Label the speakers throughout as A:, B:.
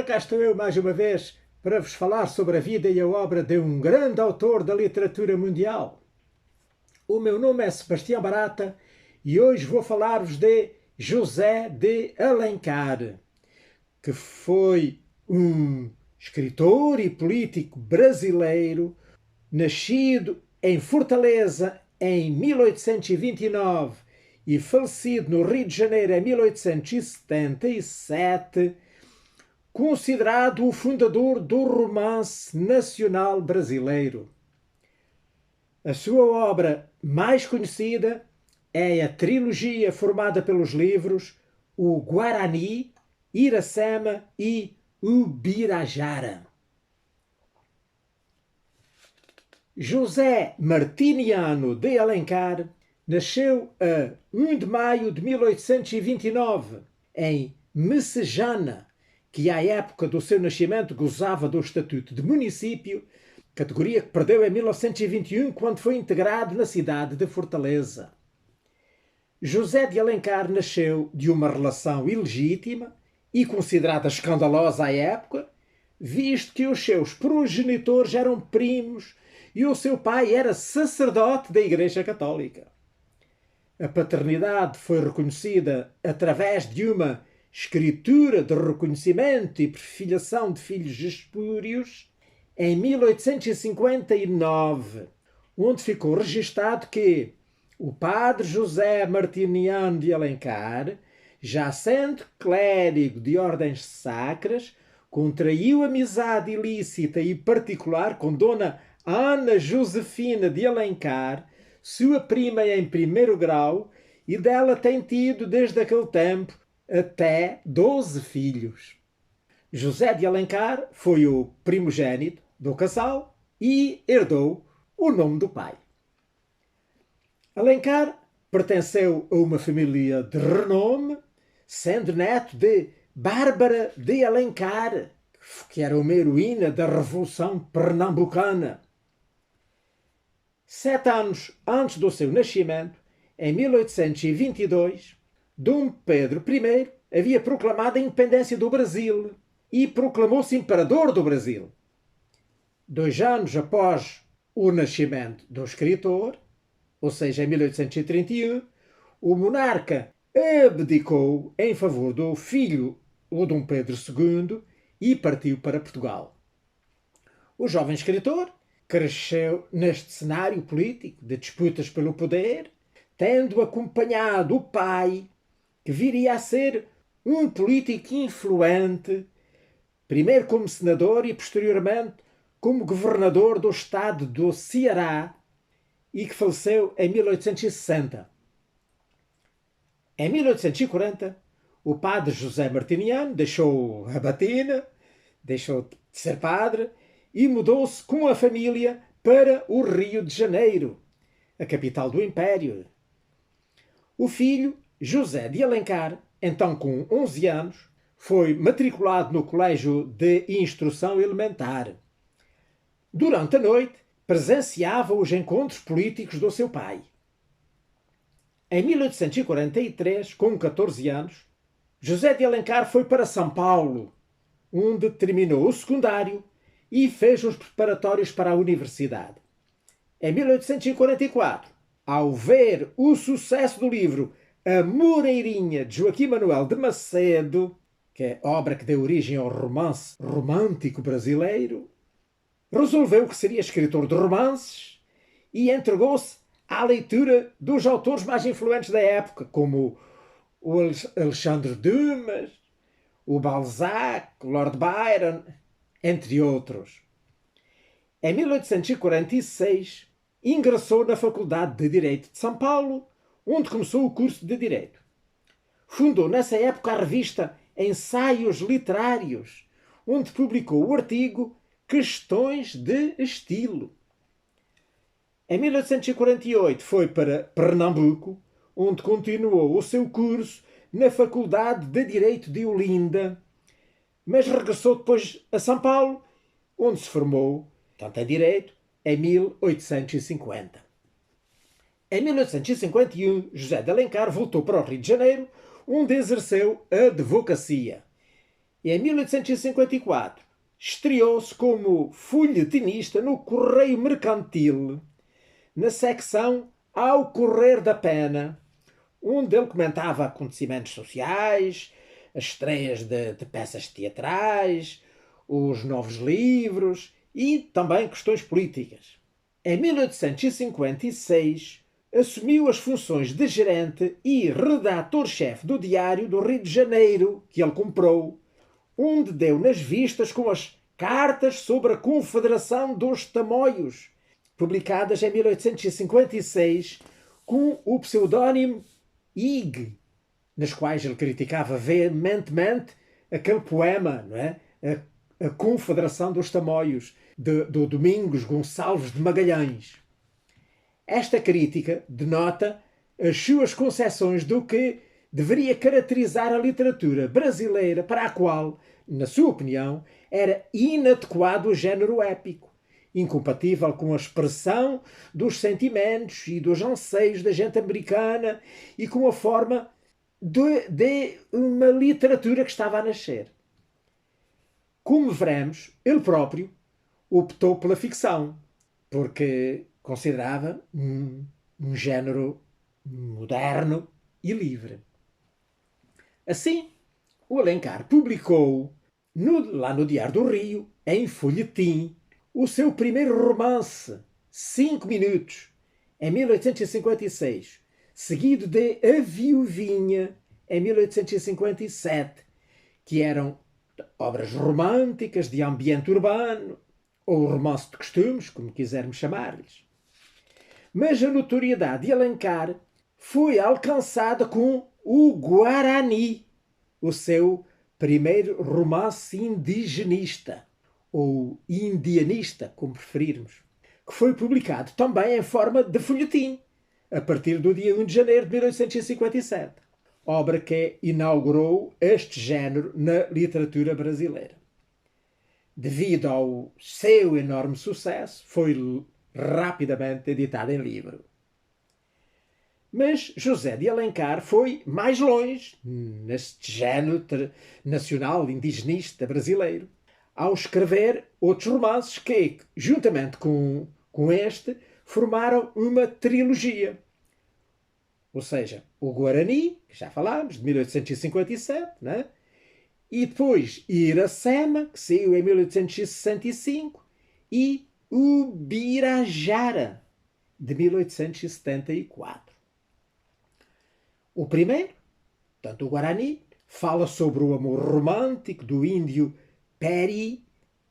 A: Ora, cá estou eu mais uma vez para vos falar sobre a vida e a obra de um grande autor da literatura mundial. O meu nome é Sebastião Barata e hoje vou falar-vos de José de Alencar, que foi um escritor e político brasileiro, nascido em Fortaleza em 1829 e falecido no Rio de Janeiro em 1877, considerado o fundador do romance nacional brasileiro. A sua obra mais conhecida é a trilogia formada pelos livros O Guarani, Iracema e Ubirajara. José Martiniano de Alencar nasceu a 1 de maio de 1829 em Messejana, que à época do seu nascimento gozava do estatuto de município, categoria que perdeu em 1921 quando foi integrado na cidade de Fortaleza. José de Alencar nasceu de uma relação ilegítima e considerada escandalosa à época, visto que os seus progenitores eram primos e o seu pai era sacerdote da Igreja Católica. A paternidade foi reconhecida através de uma escritura de reconhecimento e perfilhação de filhos espúrios em 1859, onde ficou registado que o padre José Martiniano de Alencar, já sendo clérigo de ordens sacras, contraiu amizade ilícita e particular com Dona Ana Josefina de Alencar, sua prima em primeiro grau, e dela tem tido desde aquele tempo até 12 filhos. José de Alencar foi o primogênito do casal e herdou o nome do pai. Alencar pertenceu a uma família de renome, sendo neto de Bárbara de Alencar, que era uma heroína da Revolução Pernambucana. 7 anos antes do seu nascimento, em 1822, Dom Pedro I havia proclamado a independência do Brasil e proclamou-se imperador do Brasil. 2 anos após o nascimento do escritor, ou seja, em 1831, o monarca abdicou em favor do filho, o Dom Pedro II, e partiu para Portugal. O jovem escritor cresceu neste cenário político de disputas pelo poder, tendo acompanhado o pai, que viria a ser um político influente, primeiro como senador e posteriormente como governador do estado do Ceará, e que faleceu em 1860. Em 1840, o padre José Martiniano deixou a batina, deixou de ser padre e mudou-se com a família para o Rio de Janeiro, a capital do Império. O filho, José de Alencar, então com 11 anos, foi matriculado no Colégio de Instrução Elementar. Durante a noite, presenciava os encontros políticos do seu pai. Em 1843, com 14 anos, José de Alencar foi para São Paulo, onde terminou o secundário e fez os preparatórios para a universidade. Em 1844, ao ver o sucesso do livro A Moreirinha, de Joaquim Manuel de Macedo, que é obra que deu origem ao romance romântico brasileiro, resolveu que seria escritor de romances e entregou-se à leitura dos autores mais influentes da época, como o Alexandre Dumas, o Balzac, o Lord Byron, entre outros. Em 1846, ingressou na Faculdade de Direito de São Paulo, onde começou o curso de Direito. Fundou nessa época a revista Ensaios Literários, onde publicou o artigo Questões de Estilo. Em 1848 foi para Pernambuco, onde continuou o seu curso na Faculdade de Direito de Olinda, mas regressou depois a São Paulo, onde se formou, tanto em Direito, em 1850. Em 1851, José de Alencar voltou para o Rio de Janeiro, onde exerceu a advocacia. E em 1854 estreou-se como folhetinista no Correio Mercantil, na secção Ao Correr da Pena, onde ele comentava acontecimentos sociais, as estreias de peças teatrais, os novos livros e também questões políticas. Em 1856, assumiu as funções de gerente e redator-chefe do Diário do Rio de Janeiro, que ele comprou, onde deu nas vistas com as Cartas sobre a Confederação dos Tamoios, publicadas em 1856, com o pseudónimo Ig, nas quais ele criticava veementemente aquele poema, não é? A Confederação dos Tamoios, do Domingos Gonçalves de Magalhães. Esta crítica denota as suas concepções do que deveria caracterizar a literatura brasileira, para a qual, na sua opinião, era inadequado o género épico, incompatível com a expressão dos sentimentos e dos anseios da gente americana e com a forma de uma literatura que estava a nascer. Como veremos, ele próprio optou pela ficção, porque considerava um género moderno e livre. Assim, o Alencar publicou, lá no Diário do Rio, em folhetim, o seu primeiro romance, 5 minutos, em 1856, seguido de A Viuvinha, em 1857, que eram obras românticas de ambiente urbano, ou romance de costumes, como quisermos chamar-lhes. Mas a notoriedade de Alencar foi alcançada com o Guarani, o seu primeiro romance indigenista, ou indianista, como preferirmos, que foi publicado também em forma de folhetim, a partir do dia 1 de janeiro de 1857, obra que inaugurou este género na literatura brasileira. Devido ao seu enorme sucesso, foi rapidamente editado em livro. Mas José de Alencar foi mais longe neste género nacional indigenista brasileiro, ao escrever outros romances que, juntamente com este, formaram uma trilogia. Ou seja, o Guarani, que já falámos, de 1857, né? E depois Iracema, que saiu em 1865, e o Birajara, de 1874. O primeiro, portanto o Guarani, fala sobre o amor romântico do índio Peri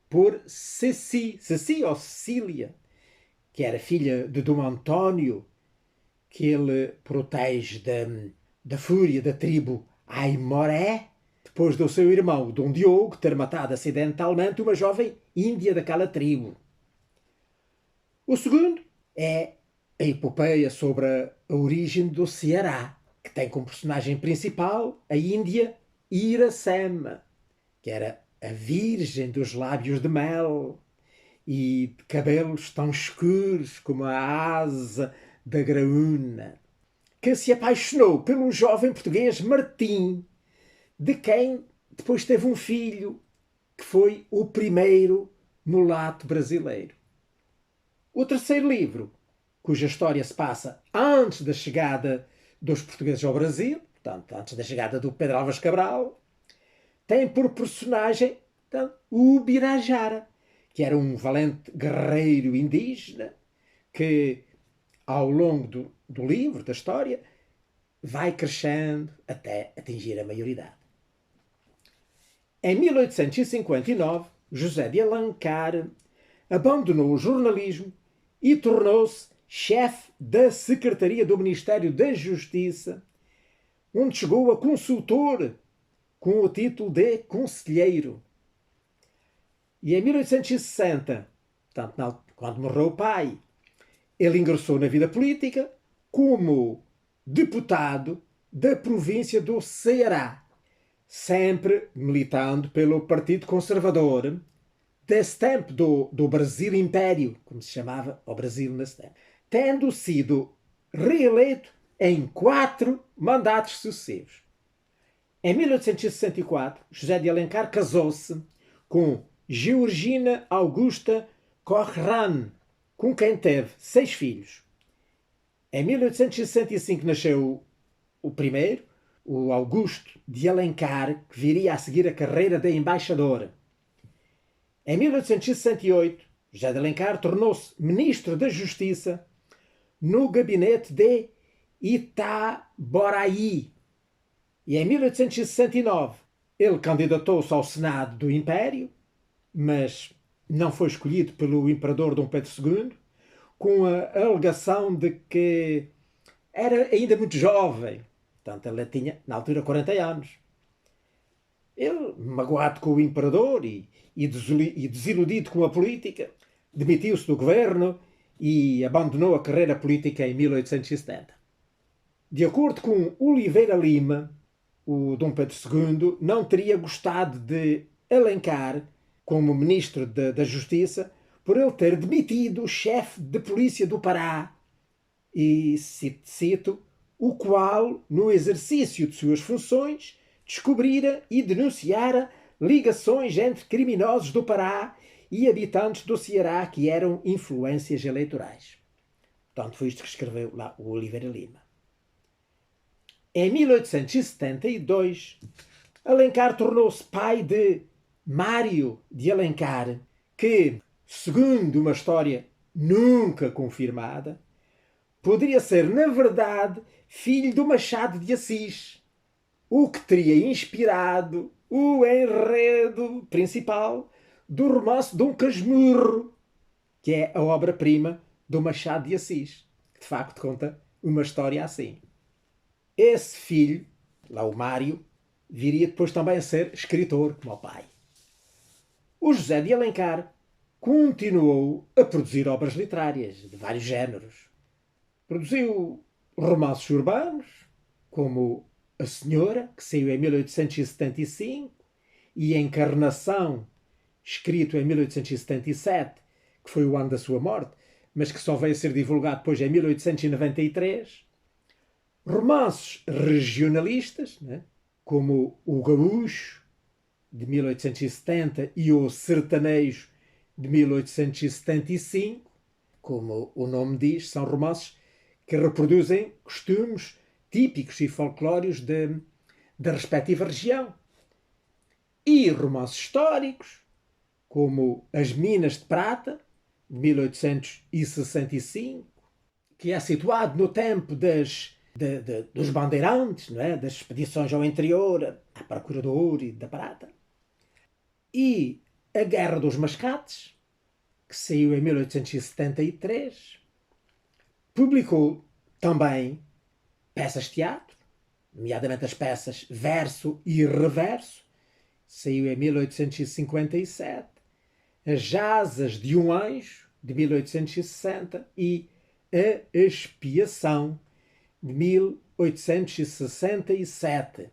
A: por Ceci ou Cecília, que era filha de Dom António, que ele protege da fúria da tribo Aimoré, depois do seu irmão Dom Diogo ter matado acidentalmente uma jovem índia daquela tribo. O segundo é a epopeia sobre a origem do Ceará, que tem como personagem principal a índia Iracema, que era a virgem dos lábios de mel e de cabelos tão escuros como a asa da graúna, que se apaixonou pelo jovem português Martim, de quem depois teve um filho, que foi o primeiro mulato brasileiro. O terceiro livro, cuja história se passa antes da chegada dos portugueses ao Brasil, portanto, antes da chegada do Pedro Álvares Cabral, tem por personagem o Birajara, que era um valente guerreiro indígena que, ao longo do livro, da história, vai crescendo até atingir a maioridade. Em 1859, José de Alencar abandonou o jornalismo e tornou-se chefe da Secretaria do Ministério da Justiça, onde chegou a consultor com o título de conselheiro. E em 1860, portanto, quando morreu o pai, ele ingressou na vida política como deputado da província do Ceará, sempre militando pelo Partido Conservador, desse tempo do Brasil Império, como se chamava o Brasil nesse tempo, tendo sido reeleito em 4 mandatos sucessivos. Em 1864, José de Alencar casou-se com Georgina Augusta Cochran, com quem teve 6 filhos. Em 1865 nasceu o primeiro, o Augusto de Alencar, que viria a seguir a carreira de embaixador. Em 1868, José de Alencar tornou-se ministro da Justiça no gabinete de Itaboraí. E em 1869 ele candidatou-se ao Senado do Império, mas não foi escolhido pelo imperador Dom Pedro II, com a alegação de que era ainda muito jovem. Portanto, ele tinha, na altura, 40 anos. Ele, magoado com o imperador e desiludido com a política, demitiu-se do governo e abandonou a carreira política em 1870. De acordo com Oliveira Lima, o Dom Pedro II não teria gostado de Alencar como ministro da Justiça por ele ter demitido o chefe de polícia do Pará, e cito, o qual, no exercício de suas funções, descobrira e denunciara ligações entre criminosos do Pará e habitantes do Ceará que eram influências eleitorais. Portanto, foi isto que escreveu lá o Oliveira Lima. Em 1872, Alencar tornou-se pai de Mário de Alencar, que, segundo uma história nunca confirmada, poderia ser, na verdade, filho do Machado de Assis, o que teria inspirado o enredo principal do romance Dom Casmurro, que é a obra-prima do Machado de Assis, que de facto conta uma história assim. Esse filho, lá o Mário, viria depois também a ser escritor, como o pai. O José de Alencar continuou a produzir obras literárias de vários géneros. Produziu romances urbanos, como A Senhora, que saiu em 1875, e Encarnação, escrito em 1877, que foi o ano da sua morte, mas que só veio a ser divulgado depois em 1893. Romances regionalistas, né? Como O Gaúcho, de 1870, e O Sertanejo, de 1875. Como o nome diz, são romances que reproduzem costumes típicos e folclóricos da respectiva região. E romances históricos, como As Minas de Prata, de 1865, que é situado no tempo dos bandeirantes, não é? Das expedições ao interior, à procura do ouro e da prata. E A Guerra dos Mascates, que saiu em 1873. Publicou também peças de teatro, nomeadamente as peças Verso e Reverso, saiu em 1857. As Asas de um Anjo, de 1860, e A Expiação, de 1867,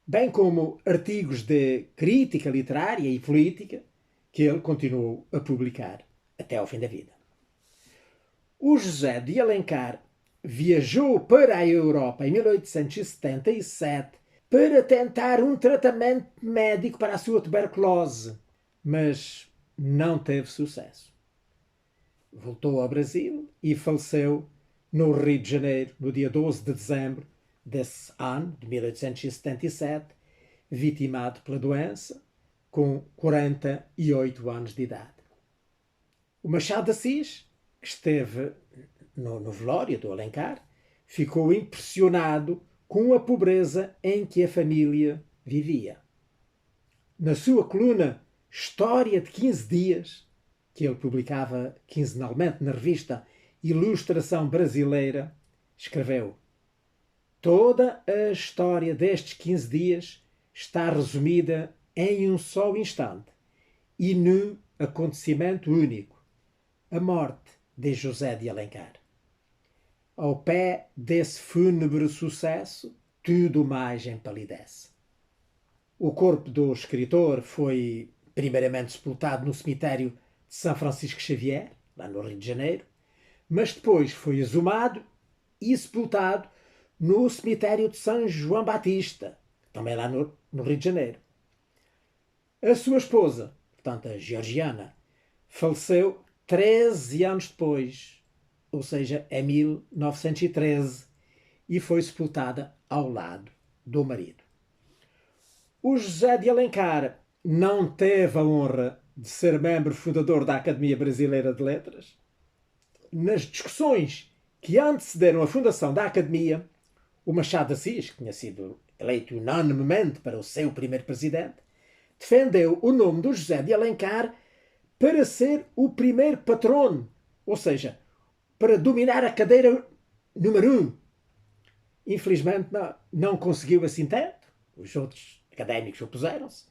A: bem como artigos de crítica literária e política que ele continuou a publicar até ao fim da vida. O José de Alencar viajou para a Europa em 1877 para tentar um tratamento médico para a sua tuberculose, mas não teve sucesso. Voltou ao Brasil e faleceu no Rio de Janeiro, no dia 12 de dezembro desse ano, de 1877, vitimado pela doença, com 48 anos de idade. O Machado de Assis, que esteve no velório do Alencar, ficou impressionado com a pobreza em que a família vivia. Na sua coluna História de 15 Dias, que ele publicava quinzenalmente na revista Ilustração Brasileira, escreveu: toda a história destes 15 dias está resumida em um só instante e num acontecimento único: a morte de José de Alencar. Ao pé desse fúnebre sucesso, tudo mais empalidece. O corpo do escritor foi primeiramente sepultado no cemitério de São Francisco Xavier, lá no Rio de Janeiro, mas depois foi exumado e sepultado no cemitério de São João Batista, também lá no Rio de Janeiro. A sua esposa, portanto a Georgiana, faleceu 13 anos depois, ou seja, em 1913, e foi sepultada ao lado do marido. O José de Alencar não teve a honra de ser membro fundador da Academia Brasileira de Letras. Nas discussões que antecederam a fundação da Academia, o Machado de Assis, que tinha sido eleito unanimemente para o seu primeiro presidente, defendeu o nome do José de Alencar para ser o primeiro patrono, ou seja, para dominar a cadeira número 1. Infelizmente não conseguiu assim tanto, os outros académicos opuseram-se,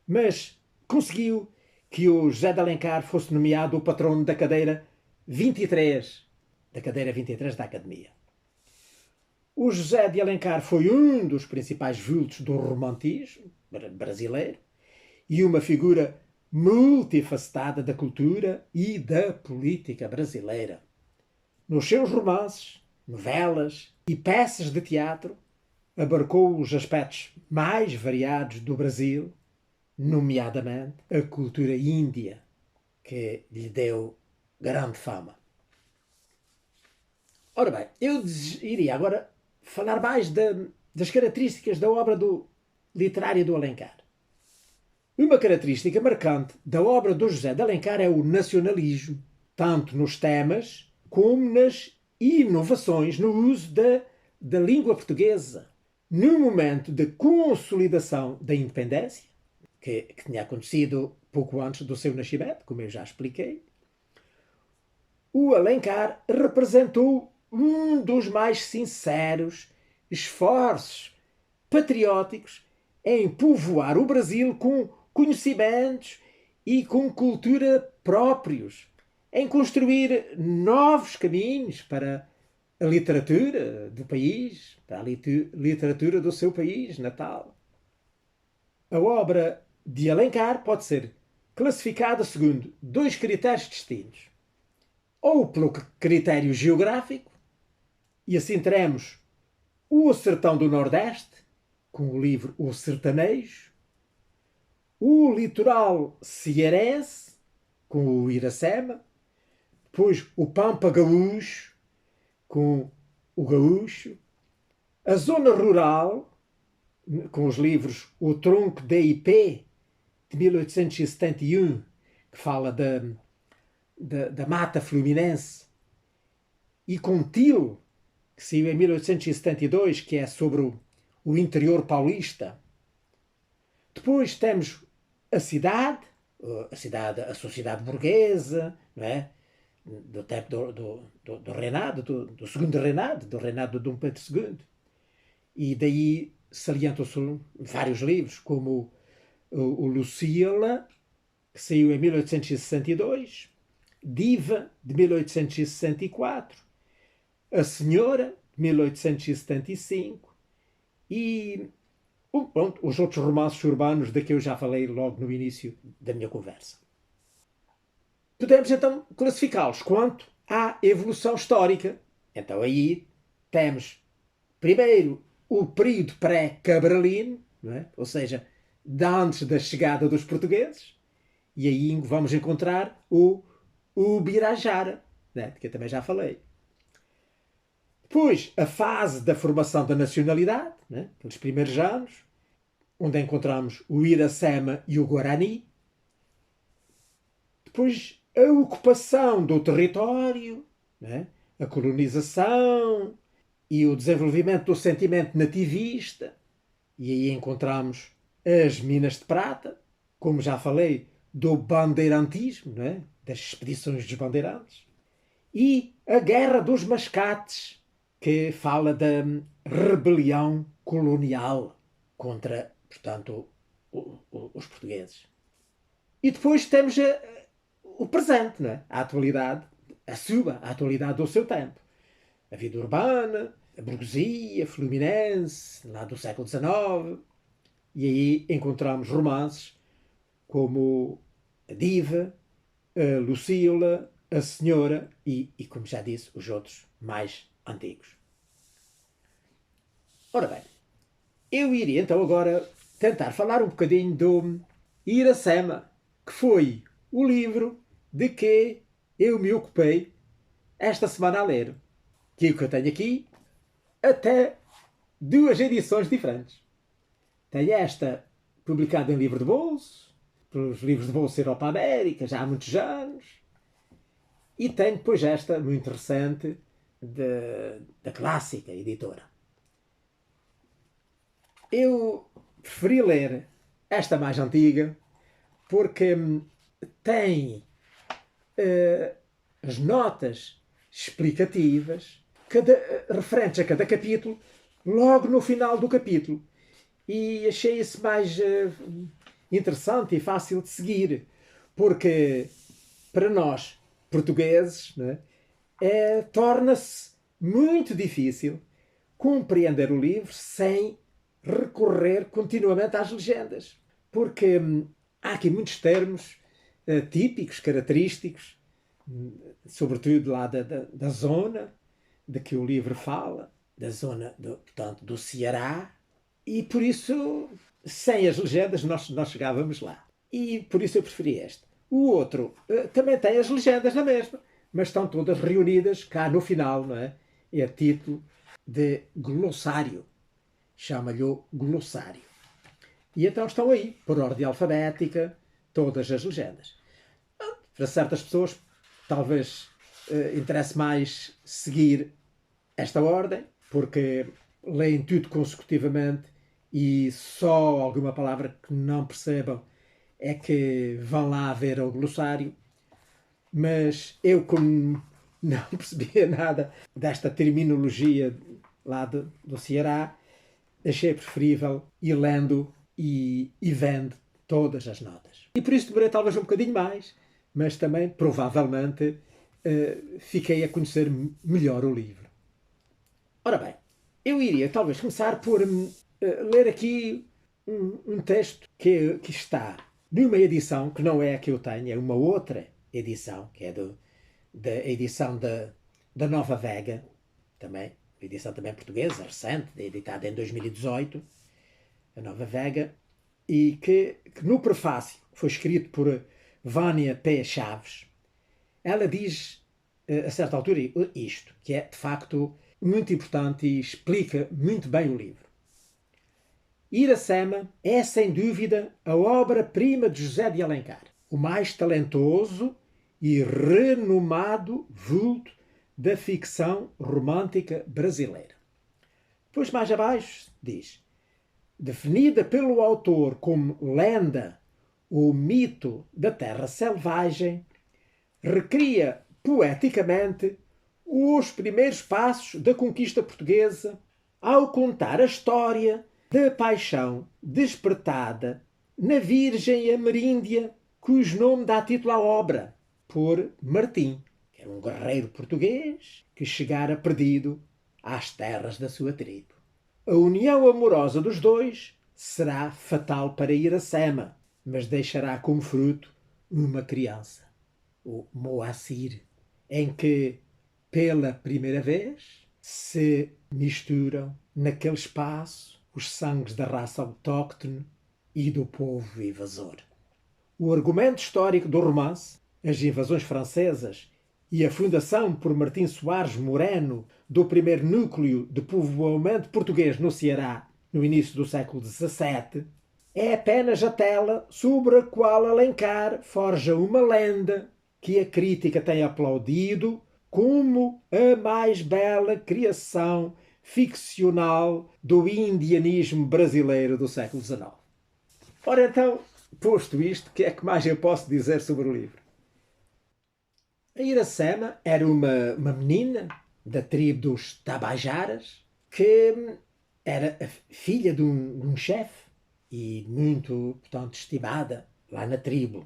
A: mas conseguiu que o José de Alencar fosse nomeado o patrono da cadeira 23, da Academia. O José de Alencar foi um dos principais vultos do romantismo brasileiro e uma figura multifacetada da cultura e da política brasileira. Nos seus romances, novelas e peças de teatro, abarcou os aspectos mais variados do Brasil, nomeadamente a cultura índia, que lhe deu grande fama. Ora bem, eu iria agora falar mais das características da obra literária do Alencar. Uma característica marcante da obra do José de Alencar é o nacionalismo, tanto nos temas como nas inovações no uso da língua portuguesa. No momento de consolidação da independência, que tinha acontecido pouco antes do seu nascimento, como eu já expliquei, o Alencar representou um dos mais sinceros esforços patrióticos em povoar o Brasil com conhecimentos e com cultura próprios, em construir novos caminhos para a literatura do país, para a literatura do seu país natal. A obra de Alencar pode ser classificada segundo dois critérios distintos. Ou pelo critério geográfico, e assim teremos o Sertão do Nordeste, com o livro O Sertanejo, o litoral cearense, com o Iracema, depois o Pampa Gaúcho, com o Gaúcho, a zona rural, com os livros O Tronco DIP, de 1871, que fala da Mata Fluminense, e com Til, que saiu em 1872, que é sobre o interior paulista. Depois temos a sociedade burguesa, não é? Do tempo do reinado, do segundo reinado, do reinado de Dom Pedro II. E daí salientam-se vários livros, como o Lucília, que saiu em 1862, Diva, de 1864, A Senhora, de 1875, e pronto, os outros romances urbanos de que eu já falei logo no início da minha conversa. Podemos então classificá-los quanto à evolução histórica. Então aí temos primeiro o período pré-cabralino, não é? Ou seja, de antes da chegada dos portugueses, e aí vamos encontrar o Ubirajara, né? Que eu também já falei. Depois, a fase da formação da nacionalidade, né? Aqueles primeiros anos, onde encontramos o Iracema e o Guarani. Depois, a ocupação do território, né? A colonização e o desenvolvimento do sentimento nativista. E aí encontramos as minas de prata, como já falei, do bandeirantismo, né? Das expedições dos bandeirantes. E a Guerra dos Mascates, que fala da rebelião colonial contra, portanto, os portugueses. E depois temos o presente, não é? A atualidade, a atualidade do seu tempo. A vida urbana, a burguesia, fluminense, lá do século XIX. E aí encontramos romances como a Diva, a Lucília, a Senhora e, como já disse, os outros mais antigos. Ora bem, Eu iria então agora tentar falar um bocadinho do Iracema, que foi o livro de que eu me ocupei esta semana a ler. Que é o que eu tenho aqui, até duas edições diferentes. Tenho esta publicada em livro de bolso, pelos livros de bolso Europa América, já há muitos anos. E tenho depois esta, muito recente, da Clássica Editora. Eu preferi ler esta mais antiga porque tem as notas explicativas referentes a cada capítulo logo no final do capítulo. E achei isso mais interessante e fácil de seguir, porque para nós, portugueses, né, torna-se muito difícil compreender o livro sem recorrer continuamente às legendas. Porque há aqui muitos termos típicos, característicos, sobretudo lá da zona de que o livro fala, da zona portanto, do Ceará, e por isso, sem as legendas, nós chegávamos lá. E por isso eu preferi este. O outro também tem as legendas na mesma, mas estão todas reunidas cá no final, não é? É título de glossário. Chama-lhe o glossário. E então estão aí, por ordem alfabética, todas as legendas. Para certas pessoas, talvez interesse mais seguir esta ordem, porque leem tudo consecutivamente e só alguma palavra que não percebam é que vão lá ver o glossário. Mas eu, como não percebia nada desta terminologia lá do Ceará, achei preferível ir lendo e vendo todas as notas. E por isso demorei talvez um bocadinho mais, mas também, provavelmente, fiquei a conhecer melhor o livro. Ora bem, eu iria talvez começar por ler aqui um texto que está numa edição que não é a que eu tenho, é uma outra edição, que é da edição da Nova Vega, também, edição também portuguesa, recente, editada em 2018, a Nova Vega, e que no prefácio, que foi escrito por Vânia P. Chaves, ela diz, a certa altura, isto, que é, de facto, muito importante e explica muito bem o livro. Iracema é, sem dúvida, a obra-prima de José de Alencar, o mais talentoso e renomado vulto da ficção romântica brasileira. Depois, mais abaixo, diz: definida pelo autor como lenda ou mito da terra selvagem, recria poeticamente os primeiros passos da conquista portuguesa ao contar a história da paixão despertada na Virgem Ameríndia, cujo nome dá título à obra, por Martim, que era um guerreiro português que chegara perdido às terras da sua tribo. A união amorosa dos dois será fatal para Iracema, mas deixará como fruto uma criança, o Moacir, em que, pela primeira vez, se misturam naquele espaço os sangues da raça autóctone e do povo invasor. O argumento histórico do romance, as invasões francesas e a fundação por Martim Soares Moreno do primeiro núcleo de povoamento português no Ceará, no início do século XVII, é apenas a tela sobre a qual Alencar forja uma lenda que a crítica tem aplaudido como a mais bela criação ficcional do indianismo brasileiro do século XIX. Ora então, posto isto, o que é que mais eu posso dizer sobre o livro? A Iracema era uma menina da tribo dos Tabajaras que era a filha de um chefe e muito, portanto, estimada lá na tribo.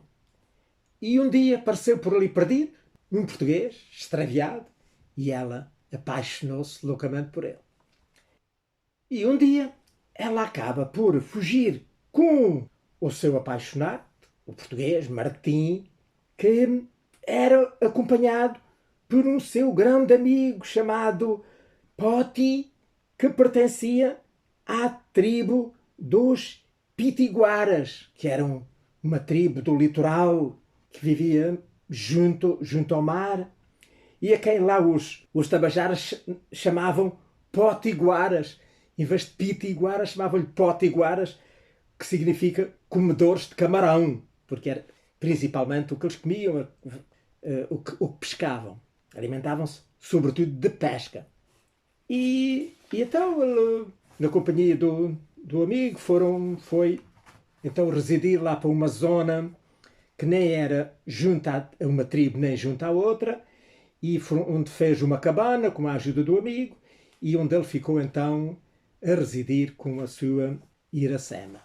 A: E um dia apareceu por ali perdido, um português, extraviado, e ela apaixonou-se loucamente por ele. E um dia ela acaba por fugir com o seu apaixonado, o português, Martim, que era acompanhado por um seu grande amigo chamado Poti, que pertencia à tribo dos Pitiguaras, que eram uma tribo do litoral que vivia junto ao mar, e a quem lá os tabajaras chamavam potiguaras. Em vez de pitiguaras, chamavam-lhe potiguaras, que significa comedores de camarão, porque era principalmente o que eles comiam, o que pescavam. Alimentavam-se sobretudo de pesca. E então ele, na companhia do amigo, foi então residir lá para uma zona que nem era junto a uma tribo nem junto à outra, e onde fez uma cabana com a ajuda do amigo, e onde ele ficou então a residir com a sua Iracema.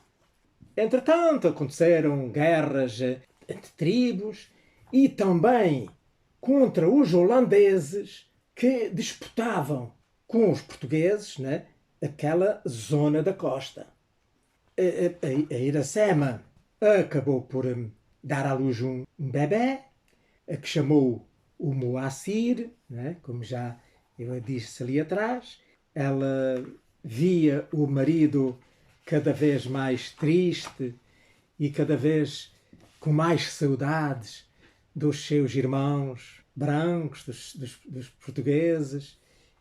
A: Entretanto, aconteceram guerras entre tribos e também contra os holandeses que disputavam com os portugueses, né, aquela zona da costa. A Iracema acabou por dar à luz um bebê, a que chamou o Moacir, né, como já eu disse ali atrás. Ela via o marido cada vez mais triste e cada vez com mais saudades dos seus irmãos brancos, dos portugueses,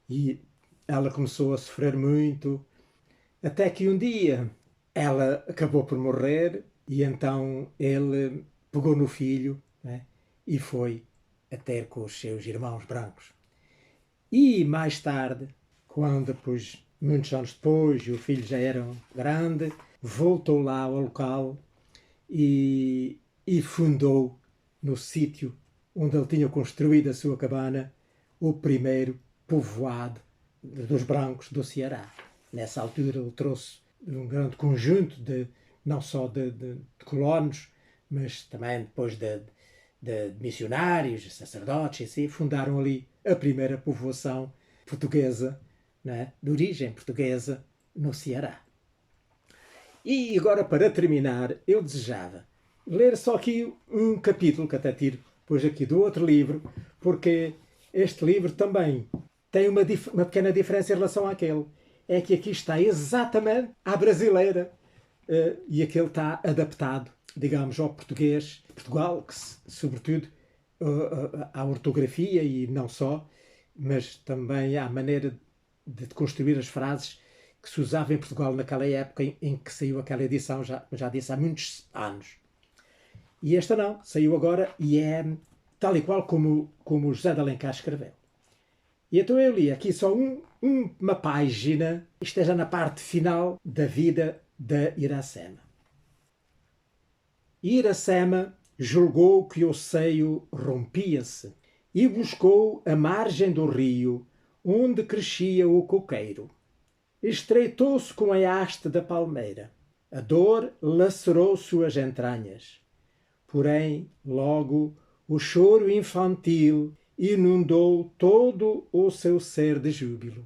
A: e ela começou a sofrer muito, até que um dia ela acabou por morrer, e então ele pegou no filho, né, e foi a ter com os seus irmãos brancos. E mais tarde, quando depois, muitos anos depois, o filho já era grande, voltou lá ao local e fundou no sítio onde ele tinha construído a sua cabana o primeiro povoado dos brancos do Ceará. Nessa altura ele trouxe um grande conjunto não só de colonos, mas também depois de missionários, sacerdotes, e assim, fundaram ali a primeira povoação portuguesa, né, de origem portuguesa, no Ceará. E agora, para terminar, eu desejava ler só aqui um capítulo, que até tiro depois aqui do outro livro, porque este livro também tem uma pequena diferença em relação àquele. É que aqui está exatamente à brasileira, e aquele está adaptado, digamos, ao português de Portugal, que sobretudo à ortografia e não só, mas também à maneira de construir as frases que se usava em Portugal naquela época em que saiu aquela edição, já disse, há muitos anos. E esta não, saiu agora e é tal e qual como o José de Alencar escreveu. E então eu li aqui só uma página, esteja na parte final da vida da Iracema. Iracema julgou que o seio rompia-se e buscou a margem do rio onde crescia o coqueiro. Estreitou-se com a haste da palmeira. A dor lacerou suas entranhas. Porém, logo, o choro infantil inundou todo o seu ser de júbilo.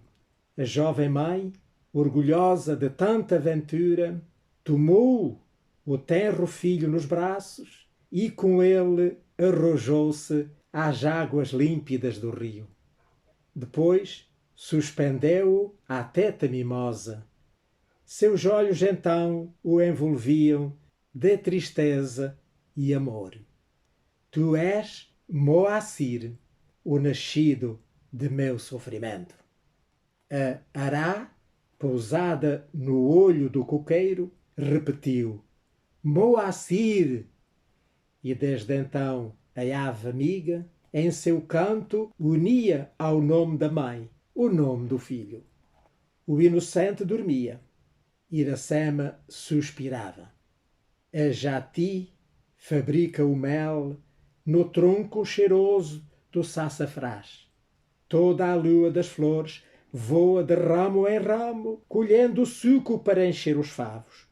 A: A jovem mãe, orgulhosa de tanta aventura, tomou o tenro filho nos braços e com ele arrojou-se às águas límpidas do rio. Depois suspendeu-o à teta mimosa. Seus olhos então o envolviam de tristeza e amor. Tu és Moacir, o nascido de meu sofrimento. A ará, pousada no olho do coqueiro, repetiu: Moacir! E desde então a ave amiga, em seu canto, unia ao nome da mãe o nome do filho. O inocente dormia. Iracema suspirava. A jati fabrica o mel no tronco cheiroso do sassafrás. Toda a lua das flores voa de ramo em ramo, colhendo o suco para encher os favos.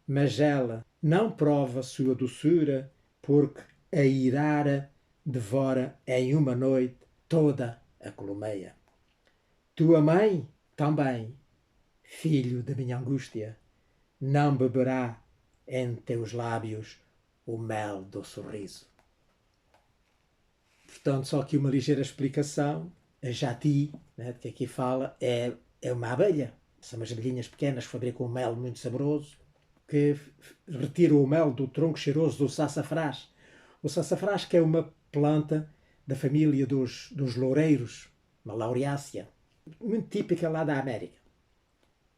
A: Mas ela não prova sua doçura, porque a irara devora em uma noite toda a colmeia. Tua mãe também, filho da minha angústia, não beberá em teus lábios o mel do sorriso. Portanto, só aqui uma ligeira explicação. A jati, né, que aqui fala, é uma abelha, São umas abelhinhas pequenas que fabricam um mel muito saboroso, que retiram o mel do tronco cheiroso do sassafrás. O sassafrás, que é uma planta da família dos loureiros, uma laureácea, muito típica lá da América.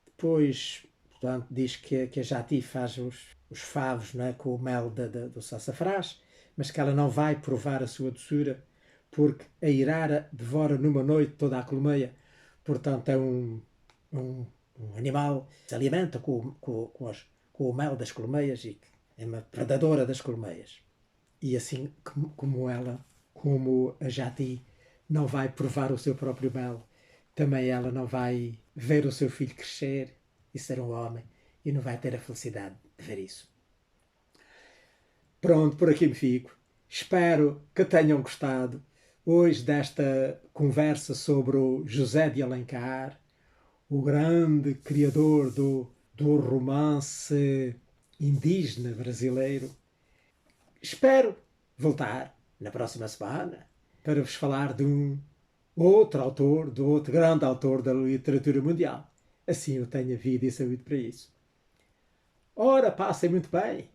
A: Depois, portanto, diz que a Jati faz os favos, não é, com o mel do sassafrás, mas que ela não vai provar a sua doçura, porque a irara devora numa noite toda a colmeia. Portanto, é um animal que se alimenta com o mel das colmeias e é uma predadora das colmeias. E assim como a Jati não vai provar o seu próprio mel, também ela não vai ver o seu filho crescer e ser um homem e não vai ter a felicidade de ver isso. Pronto, por aqui me fico. Espero que tenham gostado hoje desta conversa sobre o José de Alencar, o grande criador do romance indígena brasileiro. Espero voltar na próxima semana para vos falar de um outro autor, de outro grande autor da literatura mundial. Assim eu tenho vida e saúde para isso. Ora, passem muito bem.